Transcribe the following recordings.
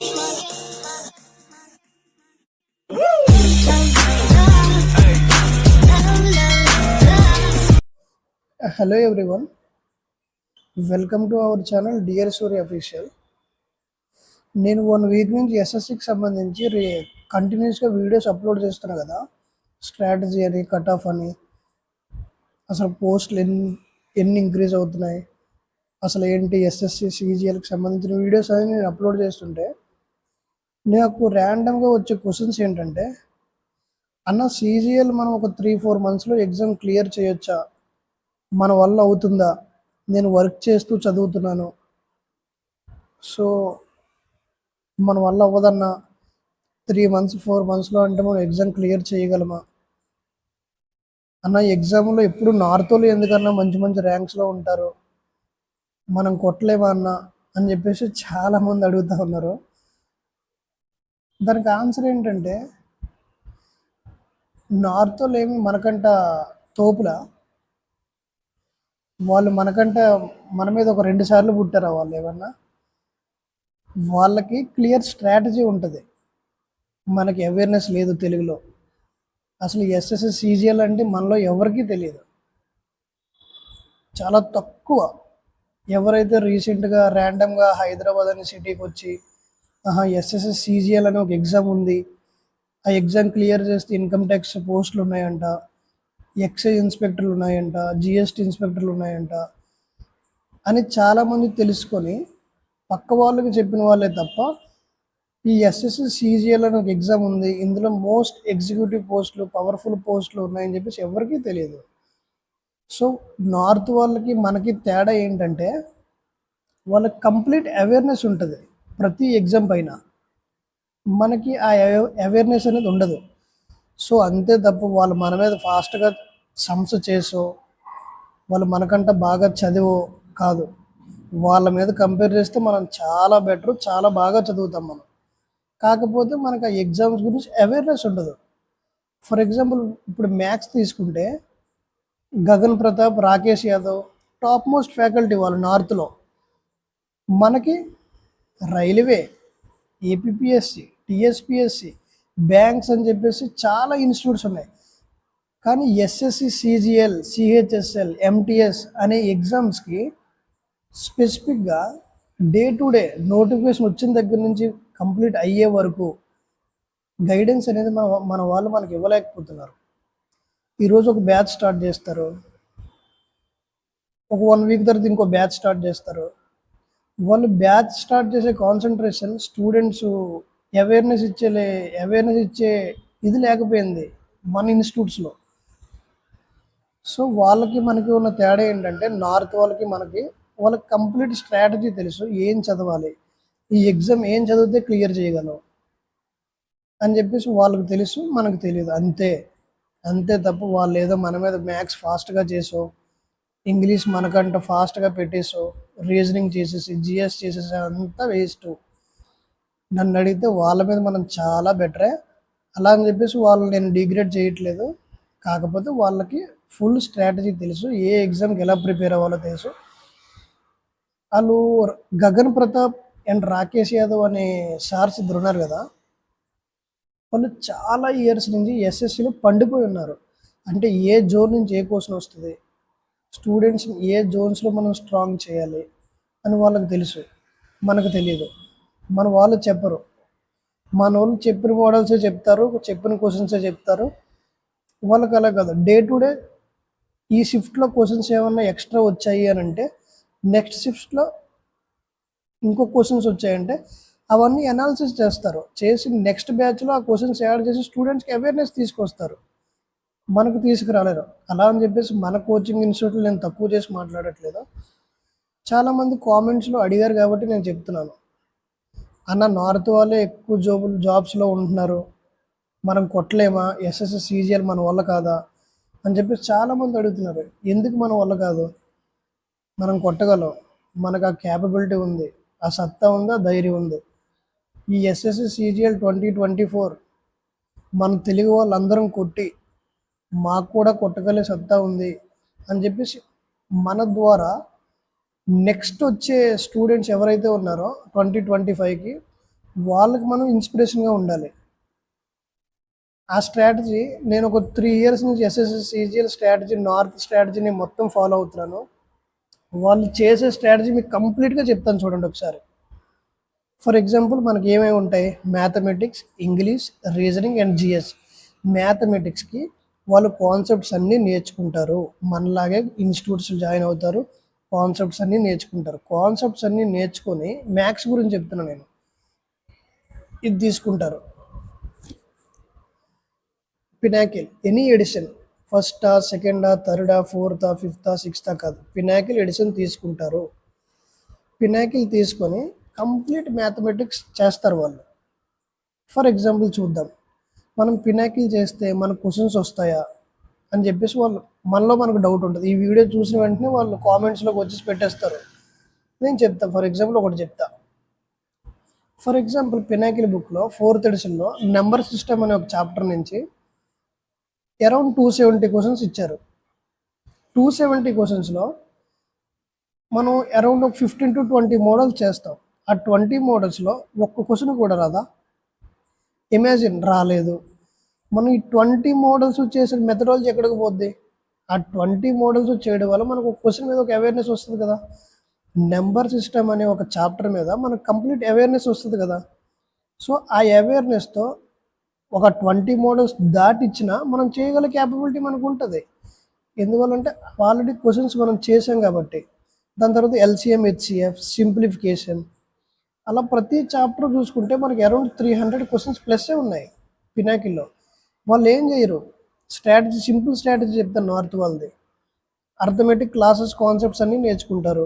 Hello everyone, welcome to our channel Dear Story Official. నేను 1 week నుంచి ఎస్ఎస్సికి సంబంధించి కంటిన్యూస్గా వీడియోస్ అప్లోడ్ చేస్తున్నా కదా. స్ట్రాటజీ అని, కట్ ఆఫ్ అని, అసలు పోస్టులు ఎన్ని ఇంక్రీజ్ అవుతున్నాయి, అసలు ఏంటి ఎస్ఎస్సి సిజిఎల్కి సంబంధించిన వీడియోస్ అని నేను అప్లోడ్ చేస్తుంటే నాకు ర్యాండమ్గా వచ్చే క్వశ్చన్స్ ఏంటంటే, అన్న సిజిఎల్ మనం ఒక 3-4 మంత్స్లో ఎగ్జామ్ క్లియర్ చేయొచ్చా, మన వల్ల అవుతుందా, నేను వర్క్ చేస్తూ చదువుతున్నాను, సో మన వల్ల అవ్వదన్నా 3-4 మంత్స్లో అంటే మనం ఎగ్జామ్ క్లియర్ చేయగలమా అన్న, ఎగ్జామ్లో ఎప్పుడు నార్తోలు ఎందుకన్నా మంచి మంచి ర్యాంక్స్లో ఉంటారు, మనం కొట్టలేమా అన్న అని చెప్పేసి చాలామంది అడుగుతూ ఉన్నారు. దానికి ఆన్సర్ ఏంటంటే, నార్తోలు ఏమి మనకంట తోపుల, వాళ్ళు మనకంట మన మీద ఒక 2 సార్లు పుట్టారా వాళ్ళు ఏమన్నా, వాళ్ళకి క్లియర్ స్ట్రాటజీ ఉంటుంది, మనకి అవేర్నెస్ లేదు తెలుగులో. అసలు ఎస్ఎస్సి సిజిఎల్ అంటే మనలో ఎవరికీ తెలియదు, చాలా తక్కువ. ఎవరైతే రీసెంట్గా ర్యాండమ్గా హైదరాబాద్ అనే సిటీకి వచ్చి ఎస్ఎస్సి సిజిఎల్ అని ఒక ఎగ్జామ్ ఉంది, ఆ ఎగ్జామ్ క్లియర్ చేస్తే ఇన్కమ్ ట్యాక్స్ పోస్టులు ఉన్నాయంట, ఎక్సైజ్ ఇన్స్పెక్టర్లు ఉన్నాయంట, జిఎస్టీ ఇన్స్పెక్టర్లు ఉన్నాయంట అని చాలామంది తెలుసుకొని పక్క వాళ్ళకి చెప్పిన వాళ్ళే తప్ప, ఈ ఎస్ఎస్సి సిజిఎల్ అని ఒక ఎగ్జామ్ ఉంది, ఇందులో మోస్ట్ ఎగ్జిక్యూటివ్ పోస్టులు, పవర్ఫుల్ పోస్టులు ఉన్నాయని చెప్పేసి ఎవరికీ తెలియదు. సో నార్త్ వాళ్ళకి మనకి తేడా ఏంటంటే, వాళ్ళకి కంప్లీట్ అవేర్నెస్ ఉంటుంది ప్రతి ఎగ్జామ్ పైన, మనకి ఆ అవేర్నెస్ అనేది ఉండదు. సో అంతే తప్ప వాళ్ళు మన మీద ఫాస్ట్గా సంస్థ చేసో, వాళ్ళు మనకంట బాగా చదివో కాదు. వాళ్ళ మీద కంపేర్ చేస్తే మనం చాలా బెటర్, చాలా బాగా చదువుతాం మనం. కాకపోతే మనకు ఆ ఎగ్జామ్స్ గురించి అవేర్నెస్ ఉండదు. ఫర్ ఎగ్జాంపుల్ ఇప్పుడు మ్యాథ్స్ తీసుకుంటే Gagan Pratap, Rakesh Yadav top most faculty వాళ్ళు నార్త్లో. మనకి రైల్వే, ఏపీపీఎస్సి, టీఎస్పిఎస్సి, బ్యాంక్స్ అని చెప్పేసి చాలా ఇన్స్టిట్యూట్స్ ఉన్నాయి. కానీ ఎస్ఎస్సి సిజిఎల్, సిహెచ్ఎస్ఎల్, ఎంటీఎస్ అనే ఎగ్జామ్స్కి స్పెసిఫిక్గా డే టు డే నోటిఫికేషన్ వచ్చిన దగ్గర నుంచి కంప్లీట్ అయ్యే వరకు గైడెన్స్ అనేది మన వాళ్ళు మనకి ఇవ్వలేకపోతున్నారు. ఈరోజు ఒక బ్యాచ్ స్టార్ట్ చేస్తారు, ఒక 1 వీక్ తర్వాత ఇంకో బ్యాచ్ స్టార్ట్ చేస్తారు. వాళ్ళు బ్యాచ్ స్టార్ట్ చేసే కాన్సన్ట్రేషన్ స్టూడెంట్స్ అవేర్నెస్ ఇచ్చే ఇది లేకపోయింది మన ఇన్స్టిట్యూట్స్లో. సో వాళ్ళకి మనకి ఉన్న తేడా ఏంటంటే, నార్త్ వాళ్ళకి కంప్లీట్ స్ట్రాటజీ తెలుసు, ఏం చదవాలి, ఈ ఎగ్జామ్ ఏం చదివితే క్లియర్ చేయగలం అని చెప్పేసి వాళ్ళకి తెలుసు, మనకు తెలియదు. అంతే తప్ప వాళ్ళు ఏదో మన మీద మ్యాథ్స్ ఫాస్ట్గా చేసో, ఇంగ్లీష్ మనకంట ఫాస్ట్గా పెట్టేసో, రీజనింగ్ చేసేసి, జిఎస్ చేసేసి అంతా వేస్ట్. నన్ను అడిగితే వాళ్ళ మీద మనం చాలా బెటరే. అలా అని చెప్పేసి వాళ్ళు నేను డిగ్రేడ్ చేయట్లేదు, కాకపోతే వాళ్ళకి ఫుల్ స్ట్రాటజీ తెలుసు, ఏ ఎగ్జామ్కి ఎలా ప్రిపేర్ అవ్వాలో తెలుసు. వాళ్ళు గగన్ ప్రతాప్ అండ్ రాకేష్ యాదవ్ అనే సార్స్ ఇద్దరు ఉన్నారు కదా, వాళ్ళు చాలా ఇయర్స్ నుంచి ఎస్ఎస్సిలో పండిపోయి ఉన్నారు. అంటే ఏ జోన్ నుంచి ఏ క్వశ్చన్ వస్తుంది, స్టూడెంట్స్ ఏ జోన్స్లో మనం స్ట్రాంగ్ చేయాలి అని వాళ్ళకి తెలుసు, మనకు తెలియదు. మన వాళ్ళు చెప్పరు, మన వాళ్ళు చెప్పిన మోడల్సే చెప్తారు, చెప్పిన క్వశ్చన్సే చెప్తారు. వాళ్ళకి అలా కాదు, డే టు డే ఈ షిఫ్ట్లో క్వశ్చన్స్ ఏమన్నా ఎక్స్ట్రా వచ్చాయి అని అంటే, నెక్స్ట్ షిఫ్ట్లో ఇంకో క్వశ్చన్స్ వచ్చాయంటే అవన్నీ అనాలిసిస్ చేసి నెక్స్ట్ బ్యాచ్లో ఆ క్వశ్చన్స్ యాడ్ చేసి స్టూడెంట్స్కి అవేర్నెస్ తీసుకొస్తారు, మనకు తీసుకురాలేరు. అలా అని చెప్పేసి మన కోచింగ్ ఇన్స్టిట్యూట్లో నేను తక్కువ చేసి మాట్లాడట్లేదు. చాలామంది కామెంట్స్లో అడిగారు కాబట్టి నేను చెప్తున్నాను. అన్న, నార్త్ వాళ్ళే ఎక్కువ జాబ్స్లో ఉంటున్నారు, మనం కొట్టలేమా, ఎస్ఎస్సి సిజిఎల్ మన వల్ల కాదా అని చెప్పేసి చాలామంది అడుగుతున్నారు. ఎందుకు మన వల్ల కాదు, మనం కొట్టగలం, మనకు ఆ క్యాపబిలిటీ ఉంది, ఆ సత్తా ఉంది, ఆ ధైర్యం ఉంది. ఈ ఎస్ఎస్సి సిజిఎల్ 2024 మన తెలుగు వాళ్ళందరం కొట్టి మాకు కూడా కొట్టగలే సత్తా ఉంది అని చెప్పేసి మన ద్వారా నెక్స్ట్ వచ్చే స్టూడెంట్స్ ఎవరైతే ఉన్నారో 2025కి వాళ్ళకి మనం ఇన్స్పిరేషన్గా ఉండాలి. ఆ స్ట్రాటజీ నేను ఒక 3 ఇయర్స్ నుంచి ఎస్ఎస్సి సీజీఎల్ స్ట్రాటజీ, నార్త్ స్ట్రాటజీని మొత్తం ఫాలో అవుతున్నాను. వాళ్ళు చేసే స్ట్రాటజీ మీకు కంప్లీట్గా చెప్తాను చూడండి ఒకసారి. ఫర్ ఎగ్జాంపుల్ మనకి ఏమేమి ఉంటాయి, mathematics, English, reasoning and GS. మ్యాథమెటిక్స్కి వాళ్ళు కాన్సెప్ట్స్ అన్నీ నేర్చుకుంటారు, మనలాగే ఇన్స్టిట్యూట్స్ జాయిన్ అవుతారు, కాన్సెప్ట్స్ అన్నీ నేర్చుకుంటారు. కాన్సెప్ట్స్ అన్నీ నేర్చుకొని మ్యాథ్స్ గురించి చెప్తున్నాను నేను, ఇది తీసుకుంటారు. పినాకిల్ ఎనీ ఎడిషన్, ఫస్టా, సెకండా, థర్డా, ఫోర్తా, ఫిఫ్తా, సిక్స్తా కాదు, పినాకిల్ ఎడిషన్ తీసుకుంటారు. పినాకిల్ తీసుకొని కంప్లీట్ మ్యాథమెటిక్స్ చేస్తారు వాళ్ళు. ఫర్ ఎగ్జాంపుల్ చూద్దాం, మనం పినాకిల్ చేస్తే మనకు క్వశ్చన్స్ వస్తాయా అని చెప్పేసి వాళ్ళు మనకు డౌట్ ఉంటుంది. ఈ వీడియో చూసిన వెంటనే వాళ్ళు కామెంట్స్లోకి వచ్చేసి పెట్టేస్తారు. నేను చెప్తా, ఫర్ ఎగ్జాంపుల్ ఒకటి చెప్తా. ఫర్ ఎగ్జాంపుల్ పినాకిల్ బుక్లో 4th ఎడిషన్లో నెంబర్ సిస్టమ్ అనే ఒక చాప్టర్ నుంచి అరౌండ్ 270 క్వశ్చన్స్ ఇచ్చారు. 270 క్వశ్చన్స్లో మనం అరౌండ్ ఒక 15 to 20 మోడల్స్ చేస్తాం. ఆ 20 మోడల్స్లో ఒక్క క్వశ్చన్ కూడా రాదా? ఇమాజిన్, రాలేదు. మనం ఈ 20 మోడల్స్ చేసిన మెథడాలజీ ఎక్కడికి పోద్ది? ఆ 20 మోడల్స్ చేయడం వల్ల మనకు ఒక క్వశ్చన్ మీద ఒక అవేర్నెస్ వస్తుంది కదా. నెంబర్ సిస్టమ్ అనే ఒక చాప్టర్ మీద మనకు కంప్లీట్ అవేర్నెస్ వస్తుంది కదా. సో ఆ అవేర్నెస్తో ఒక 20 మోడల్స్ దాటిచ్చినా మనం చేయగల క్యాపబిలిటీ మనకు ఉంటుంది. ఎందువల్లంటే ఆల్రెడీ క్వశ్చన్స్ మనం చేసాం కాబట్టి. దాని తర్వాత ఎల్సిఎం, హెచ్సిఎఫ్, సింప్లిఫికేషన్, అలా ప్రతి చాప్టర్ చూసుకుంటే మనకి అరౌండ్ 300 క్వశ్చన్స్ ప్లస్సే ఉన్నాయి పినాకిల్లో. వాళ్ళు ఏం చేయరు, స్ట్రాటజీ, సింపుల్ స్ట్రాటజీ చెప్తాను నార్త్ వాళ్ళది. అర్థమెటిక్ క్లాసెస్ కాన్సెప్ట్స్ అన్నీ నేర్చుకుంటారు.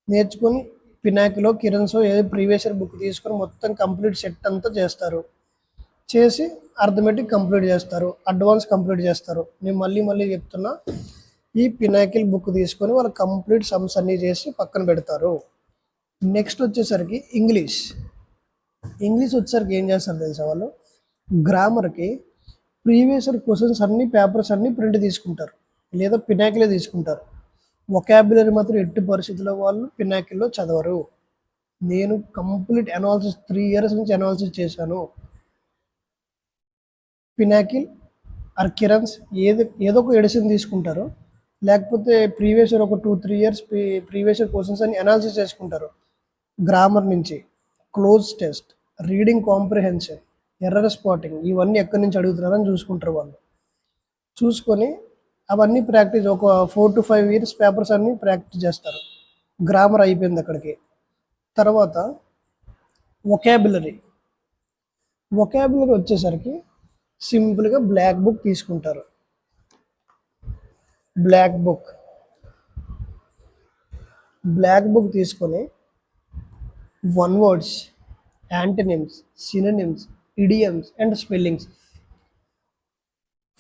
నేర్చుకొని పినాకిలో, కిరణ్స్లో ఏదో ప్రీవియస్ ఇయర్ బుక్ తీసుకొని మొత్తం కంప్లీట్ సెట్ అంతా చేస్తారు. చేసి అర్థమెటిక్ కంప్లీట్ చేస్తారు, అడ్వాన్స్ కంప్లీట్ చేస్తారు. నేను మళ్ళీ చెప్తున్నా, ఈ పినాకిల్ బుక్ తీసుకొని వాళ్ళు కంప్లీట్ సమ్స్ అన్నీ చేసి పక్కన పెడతారు. నెక్స్ట్ వచ్చేసరికి ఇంగ్లీష్ వచ్చేసరికి ఏం చేస్తారు తెలుసా, వాళ్ళు గ్రామర్కి ప్రీవియస్ ఇయర్ క్వశ్చన్స్ అన్ని, పేపర్స్ అన్నీ ప్రింట్ తీసుకుంటారు, లేదా పినాకిలే తీసుకుంటారు. వొకాబులరీ మాత్రం ఎట్టి పరిస్థితుల్లో వాళ్ళు పినాకిల్లో చదవరు. నేను కంప్లీట్ అనాలిసిస్ 3 ఇయర్స్ నుంచి అనాలిసిస్ చేశాను. పినాకిల్ ఆర్ కిరణ్స్ ఏదో ఒక ఎడిషన్ తీసుకుంటారు, లేకపోతే ప్రీవియస్ ఇయర్ ఒక 2-3 ఇయర్స్ ప్రీవియస్ ఇయర్ క్వశ్చన్స్ అన్ని అనాలిసిస్ చేసుకుంటారు. గ్రామర్ నుంచి cloze test, reading comprehension, error spotting, ఇవన్నీ ఎక్కడి నుంచి అడుగుతున్నారని చూసుకుంటారు వాళ్ళు. చూసుకొని అవన్నీ ప్రాక్టీస్, ఒక 4 to 5 ఇయర్స్ పేపర్స్ అన్నీ ప్రాక్టీస్ చేస్తారు. గ్రామర్ అయిపోయింది అక్కడికి. తర్వాత వొకాబులరీ వచ్చేసరికి సింపుల్గా బ్లాక్ బుక్ తీసుకుంటారు. బ్లాక్ బుక్ తీసుకొని 1 words, antonyms, synonyms, idioms and spellings.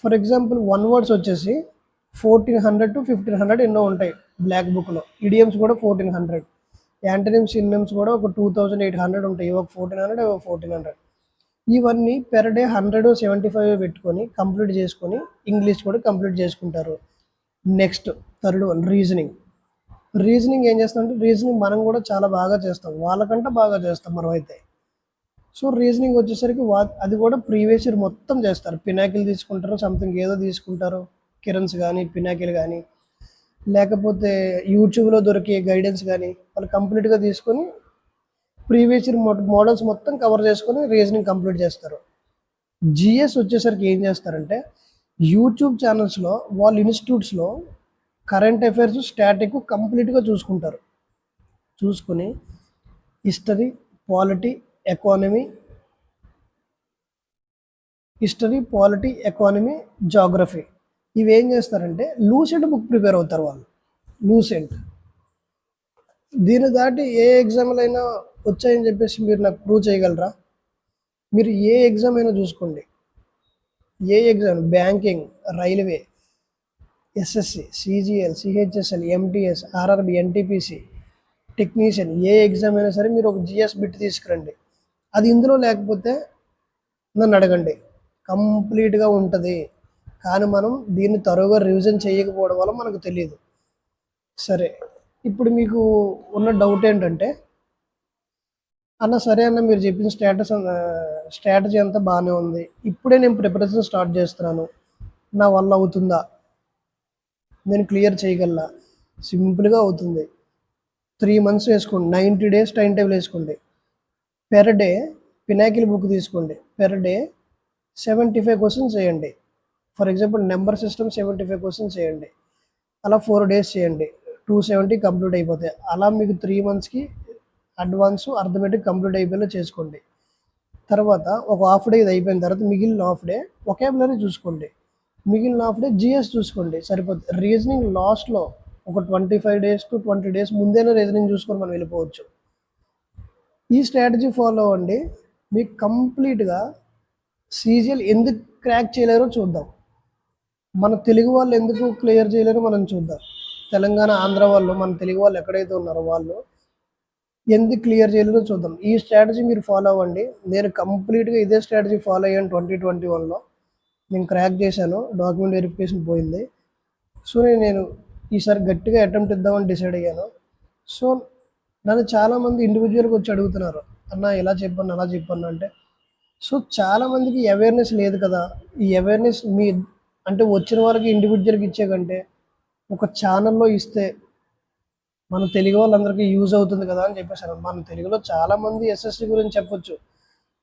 For example 1 words వచ్చేసి 1400 to 1500 ఎన్నో ఉంటాయి బ్లాక్ బుక్లో. ఇడియమ్స్ కూడా 1400, యాంటనిమ్స్, సినోనిమ్స్ కూడా ఒక 2800 ఉంటాయి, ఒక 1400, ఒక 1400. ఇవన్నీ పెర్ డే 175 పెట్టుకొని కంప్లీట్ చేసుకొని ఇంగ్లీష్ కూడా కంప్లీట్ చేసుకుంటారు. నెక్స్ట్ థర్డ్ వన్ రీజనింగ్ ఏం చేస్తామంటే, రీజనింగ్ మనం కూడా చాలా బాగా చేస్తాం, వాళ్ళకంటే బాగా చేస్తాం మనం అయితే. సో రీజనింగ్ వచ్చేసరికి అది కూడా ప్రీవియస్ ఇయర్ మొత్తం చేస్తారు. పినాకిల్ తీసుకుంటారు, సంథింగ్ ఏదో తీసుకుంటారు, కిరణ్స్ కానీ, పినాకిల్ కానీ, లేకపోతే యూట్యూబ్లో దొరికే గైడెన్స్ కానీ వాళ్ళు కంప్లీట్గా తీసుకొని ప్రీవియస్ ఇయర్ మోడల్స్ మొత్తం కవర్ చేసుకొని రీజనింగ్ కంప్లీట్ చేస్తారు. జిఎస్ వచ్చేసరికి ఏం చేస్తారంటే, యూట్యూబ్ ఛానల్స్లో వాళ్ళ ఇన్స్టిట్యూట్స్లో కరెంట్ అఫైర్స్, స్టాటిక్ కంప్లీట్గా చూసుకుంటారు. చూసుకొని హిస్టరీ, పాలిటీ, ఎకానమీ, జాగ్రఫీ ఇవి ఏం చేస్తారంటే లూసెంట్ బుక్ ప్రిపేర్ అవుతారు వాళ్ళు. లూసెంట్ దీన్ని దాటి ఏ ఎగ్జామ్లు అయినా వచ్చాయని చెప్పేసి మీరు నాకు ప్రూవ్ చేయగలరా? మీరు ఏ ఎగ్జామ్ అయినా చూసుకోండి, ఏ exam, banking, railway, SSC, CGL, CHSL, MTS, RRB, NTPC, technician, ఏ ఎగ్జామ్ అయినా సరే మీరు ఒక జిఎస్ బిట్ తీసుకురండి. అది ఇందులో లేకపోతే నన్ను అడగండి, కంప్లీట్గా ఉంటుంది. కానీ మనం దీన్ని తరువుగా రివిజన్ చేయకపోవడం వల్ల మనకు తెలియదు. సరే, ఇప్పుడు మీకు ఉన్న డౌట్ ఏంటంటే, అన్న సరే అన్న మీరు చెప్పిన స్ట్రాటజీ అంతా బాగానే ఉంది. ఇప్పుడే నేను ప్రిపరేషన్ స్టార్ట్ చేస్తున్నాను. నా వల్ల అవుతుందా? నేను క్లియర్ చేయగలనా? సింపుల్‌గా అవుతుంది. 3 మంత్స్ వేసుకోండి. 90 డేస్ టైమ్ టేబుల్ వేసుకోండి. పెర్ డే పినాకిల్ బుక్ తీసుకోండి. పెర్ డే 75 క్వెషన్స్ చేయండి. For example number system 75 questions చేయండి. అలా 4 డేస్ చేయండి. 270 కంప్లీట్ అయిపోతాయి. అలా మీకు 3 మంత్స్‌కి అడ్వాన్స్ అర్థమెటిక్ కంప్లీట్ అయిపోయేలా చేసుకోండి. తర్వాత ఒక హాఫ్ డే ఇది అయిపోయిన తర్వాత మిగిలిన హాఫ్ డే వొకాబులరీ చూసుకోండి. మిగిలిన హాఫ్ డే జీఎస్ చూసుకోండి సరిపోద్ది. రీజనింగ్ లాస్ట్‌లో ఒక 25 డేస్ టు 20 డేస్ ముందేనే రీజనింగ్ చూసుకొని మనం వెళ్ళిపోవచ్చు. ఈ స్ట్రాటజీ ఫాలో అవ్వండి. మీకు కంప్లీట్‌గా సీజీఎల్ ఎందుకు క్రాక్ చేయలేరో చూద్దాం. మన తెలుగు వాళ్ళు ఎందుకు క్లియర్ చేయలేరో మనం చూద్దాం. తెలంగాణ, ఆంధ్ర వాళ్ళు, మన తెలుగు వాళ్ళు ఎక్కడైతే ఉన్నారో వాళ్ళు ఎందుకు క్లియర్ చేయలేదో చూద్దాం. ఈ స్ట్రాటజీ మీరు ఫాలో అవ్వండి. నేను కంప్లీట్‌గా ఇదే స్ట్రాటజీ ఫాలో అయ్యాను 2021లో. నేను క్రాక్ చేశాను. డాక్యుమెంట్ వెరిఫికేషన్ పోయింది. సో, నేను ఈసారి గట్టిగా అటెంప్ట్ ఇద్దామని డిసైడ్ అయ్యాను. సో, నన్ను చాలామంది ఇండివిడ్యువల్‌గా వచ్చి అడుగుతున్నారు. అన్న ఇలా చెప్పన్నా, అలా చెప్పన్నా అంటే, సో చాలామందికి అవేర్‌నెస్ లేదు కదా! ఈ అవేర్‌నెస్ అంటే వచ్చిన వాళ్ళకి ఇండివిడ్యువల్‌గా ఇచ్చే కంటే, ఒక ఛానల్‌లో ఇస్తే మన తెలుగు వాళ్ళందరికీ యూజ్ అవుతుంది కదా అని చెప్పేసాను. మన తెలుగులో చాలామంది ఎస్ఎస్‌సి గురించి చెప్పొచ్చు.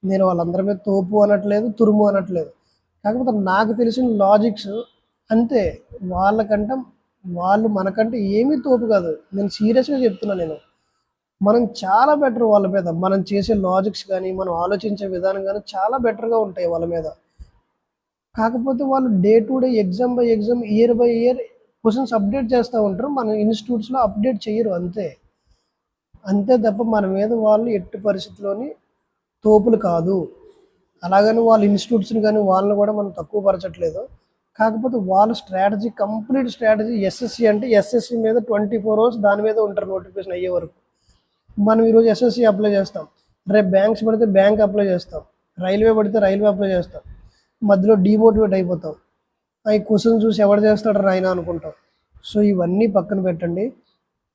నేను వాళ్ళందరి మీద తోపు అనట్లేదు, తురుము అనట్లేదు. కాకపోతే నాకు తెలిసిన లాజిక్స్ అంతే. వాళ్ళకంటే వాళ్ళు మనకంటే ఏమీ తోపు కాదు. నేను సీరియస్‌గా చెప్తున్నా నేను. మనం చాలా బెటర్ వాళ్ళ మీద. మనం చేసే లాజిక్స్ గానీ, మనం ఆలోచించే విధానం గానీ చాలా బెటర్‌గా ఉంటాయి వాళ్ళ మీద. కాకపోతే వాళ్ళు day to day, exam by exam, year by year questions update చేస్తూ ఉంటారు. మన ఇన్‌స్టిట్యూట్స్‌లో అప్డేట్ చెయ్యరు అంతే. అంతే తప్ప మన మీద వాళ్ళు ఎట్టి పరిస్థితిలోని తోపులు కాదు. అలాగని వాళ్ళ ఇన్‌స్టిట్యూట్స్‌ని గానీ వాళ్ళని కూడా మనం తక్కువ పరచట్లేదు. కాకపోతే వాళ్ళ స్ట్రాటజీ కంప్లీట్ స్ట్రాటజీ ఎస్ఎస్‌సి అంటే ఎస్ఎస్‌సి మీద 24 అవర్స్ దాని మీద ఉంటారు నోటిఫికేషన్ అయ్యే వరకు. మనం ఈరోజు ఎస్ఎస్‌సి అప్లై చేస్తాం. రేపు బ్యాంక్స్ పడితే బ్యాంక్ అప్లై చేస్తాం. రైల్వే పడితే రైల్వే అప్లై చేస్తాం. మధ్యలో డీమోటివేట్ అయిపోతాం. ఈ క్వెషన్ చూసి ఎవడు చేస్తాడు నాయనా అనుకుంటాం. సో, ఇవన్నీ పక్కన పెట్టండి.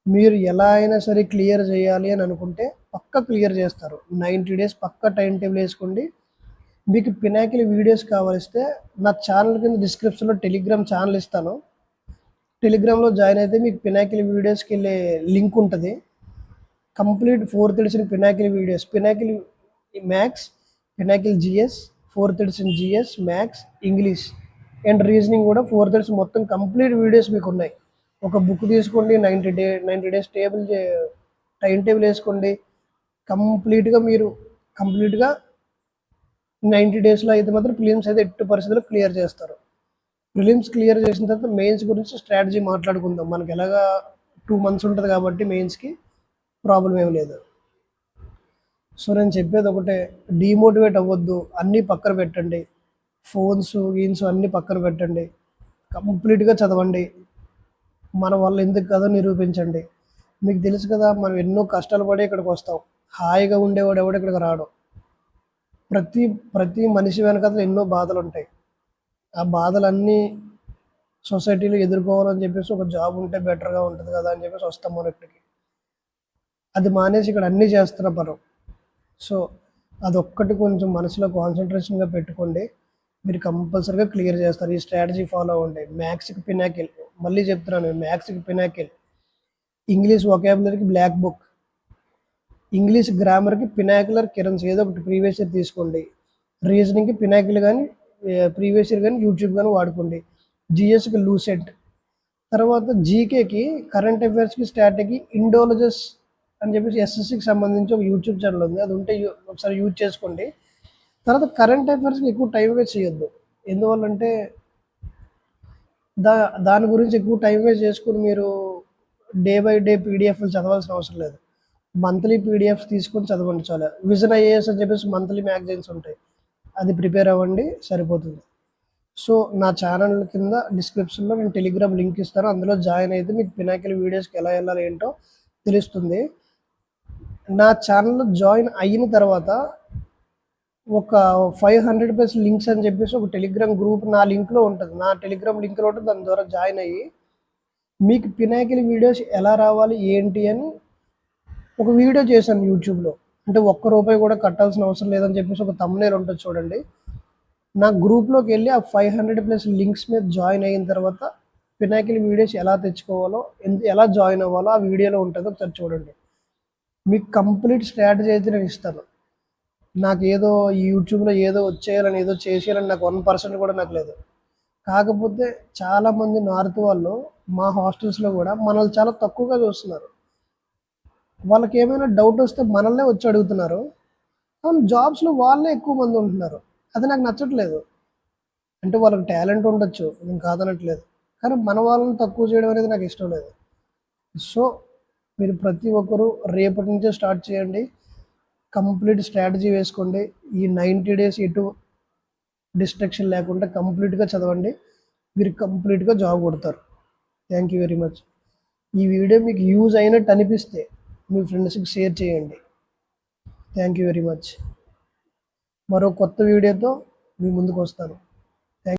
మీరు ఎలా అయినా సరే క్లియర్ చేయాలి అని అనుకుంటే పక్కా క్లియర్ చేస్తారు. 90 డేస్ పక్కా టైమ్ టేబుల్ వేసుకోండి. మీకు పినాకిల్ వీడియోస్ కావలిస్తే నా ఛానల్ కింద డిస్క్రిప్షన్‌లో టెలిగ్రామ్ ఛానల్ ఇస్తాను. టెలిగ్రామ్‌లో జాయిన్ అయితే మీకు పినాకిల్ వీడియోస్‌కెళ్ళే లింక్ ఉంటది. Complete 4th edition Pinnacle videos, Pinnacle maths, Pinnacle GS, 4th edition GS, maths, English and reasoning కూడా 4th ఎడిషన్ మొత్తం కంప్లీట్ వీడియోస్ మీకు ఉన్నాయి. ఒక బుక్ తీసుకోండి. 90 డేస్ టైమ్ టేబుల్ వేసుకోండి. కంప్లీట్‌గా 90 డేస్‌లో అయితే మాత్రం ప్రిలిమ్స్ అయితే ఎట్టి పరిస్థితుల్లో క్లియర్ చేస్తారు. ప్రిలిమ్స్ క్లియర్ చేసిన తర్వాత మెయిన్స్ గురించి స్ట్రాటజీ మాట్లాడుకుందాం. మనకి ఎలాగా 2 మంత్స్ ఉంటుంది కాబట్టి మెయిన్స్‌కి ప్రాబ్లమ్ ఏమి లేదు. సో, నేను చెప్పేది ఒకటే, డీమోటివేట్ అవ్వద్దు. అన్నీ పక్కన పెట్టండి. గీన్స్ అన్నీ పక్కన పెట్టండి. కంప్లీట్‌గా చదవండి. మన వల్ల ఎందుకు కాదో నిరూపించండి. మీకు తెలుసు కదా, మనం ఎన్నో కష్టాలు పడి ఇక్కడికి వస్తాం. హాయిగా ఉండేవాడు ఎవడు ఇక్కడికి రాడు. ప్రతి మనిషి వెనకాతల ఎన్నో బాధలుంటాయి. ఆ బాధలన్నీ సొసైటీలో ఎదుర్కోవాలని చెప్పేసి ఒక జాబ్ ఉంటే బెటర్‌గా ఉంటది కదా అని చెప్పేసి వస్తాం మనం ఇక్కడికి. అది మానేసి ఇక్కడ అన్నీ చేస్తున్నాం మనం. సో, అదొక్కటి కొంచెం మనసులో కాన్సంట్రేషన్‌గా పెట్టుకోండి. మీరు కంపల్సరీగా క్లియర్ చేస్తారు. ఈ స్ట్రాటజీ ఫాలో అవ్వండి. మ్యాథ్స్‌కి పినాకిల్, మళ్ళీ చెప్తున్నాను, మ్యాథ్స్‌కి పినాకిల్, ఇంగ్లీష్ వొకాబులరీకి బ్లాక్ బుక్, ఇంగ్లీష్ గ్రామర్‌కి పినాకిలర్ కిరణ్స్ ఏదో ఒకటి ప్రీవియస్ ఇయర్ తీసుకోండి. రీజనింగ్‌కి పినాకిల్ గానీ, ప్రీవియస్ ఇయర్ గానీ, యూట్యూబ్ గానీ వాడుకోండి. జీఎస్‌కి లూసెంట్. తర్వాత జీకేకి కరెంట్ అఫైర్స్‌కి స్ట్రాటజీ ఇండోలజస్ అని చెప్పేసి ఎస్ఎస్‌సికి సంబంధించి ఒక యూట్యూబ్ ఛానల్ ఉంది. అది ఉంటే ఒకసారి యూజ్ చేసుకోండి. తర్వాత కరెంట్ అఫైర్స్‌కి ఎక్కువ టైం వేస్ట్ చేయొద్దు. ఎందువల్లంటే దాని గురించి ఎక్కువ టైం వేస్ట్ చేసుకొని మీరు డే బై డే పీడిఎఫ్‌లు చదవాల్సిన అవసరం లేదు. మంత్లీ పీడిఎఫ్స్ తీసుకొని చదవండి చాలు. విజన్ ఐఏఎస్ అని చెప్పేసి మంత్లీ మ్యాగజైన్స్ ఉంటాయి. అది ప్రిపేర్ అవ్వండి సరిపోతుంది. సో, నా ఛానల్ కింద డిస్క్రిప్షన్‌లో నేను టెలిగ్రామ్ లింక్ ఇస్తాను. అందులో జాయిన్ అయితే మీకు పినాకిల్ వీడియోస్‌కి ఎలా వెళ్ళాలి ఏంటో తెలుస్తుంది. నా ఛానల్‌లో జాయిన్ అయిన తర్వాత ఒక 500+ లింక్స్ అని చెప్పేసి ఒక టెలిగ్రామ్ గ్రూప్ నా లింక్‌లో ఉంటది. నా టెలిగ్రామ్ లింక్‌లో ఉంటది. దాని ద్వారా జాయిన్ అయ్యి మీకు పినాకిల్ వీడియోస్ ఎలా రావాలి ఏంటి అని ఒక వీడియో చేశాను యూట్యూబ్‌లో. అంటే ఒక్క రూపాయి కూడా కట్టాల్సిన అవసరం లేదని చెప్పేసి ఒక thumbnail ఉంటుంది చూడండి. నా గ్రూప్‌లోకి వెళ్ళి ఆ 500+ లింక్స్ మీద జాయిన్ అయిన తర్వాత పినాకిల్ వీడియోస్ ఎలా తెచ్చుకోవాలో, ఎలా జాయిన్ అవ్వాలో ఆ వీడియోలో ఉంటది. ఒకసారి చూడండి. మీకు కంప్లీట్ స్ట్రాటజీ అయితే నేను ఇస్తాను. నాకేదో ఈ యూట్యూబ్‌లో ఏదో వచ్చేయాలని, ఏదో చేసేయాలని నాకు 1% కూడా నాకు లేదు. కాకపోతే చాలామంది నార్త్ వాళ్ళు మా హాస్టల్స్‌లో కూడా మనల్ని చాలా తక్కువగా చూస్తున్నారు. వాళ్ళకేమైనా డౌట్ వస్తే మనల్నే వచ్చి అడుగుతున్నారు. కానీ జాబ్స్‌లో వాళ్ళే ఎక్కువ మంది ఉంటున్నారు. అది నాకు నచ్చట్లేదు. అంటే వాళ్ళకి టాలెంట్ ఉండొచ్చు. నేను కాదనట్లేదు. కానీ మన వాళ్ళని తక్కువ చేయడం అనేది నాకు ఇష్టం లేదు. సో, మీరు ప్రతి ఒక్కరు రేపటి నుంచే స్టార్ట్ చేయండి. కంప్లీట్ స్ట్రాటజీ వేసుకోండి. ఈ 90 డేస్ ఎటు డిస్ట్రాక్షన్ లేకుండా కంప్లీట్‌గా చదవండి. మీరు కంప్లీట్‌గా జాబ్ కొడతారు. Thank you very much. ఈ వీడియో మీకు యూజ్ అయినట్టు అనిపిస్తే మీ ఫ్రెండ్స్‌కి షేర్ చేయండి. Thank you very much. మరో కొత్త వీడియోతో మీ ముందుకు వస్తాను.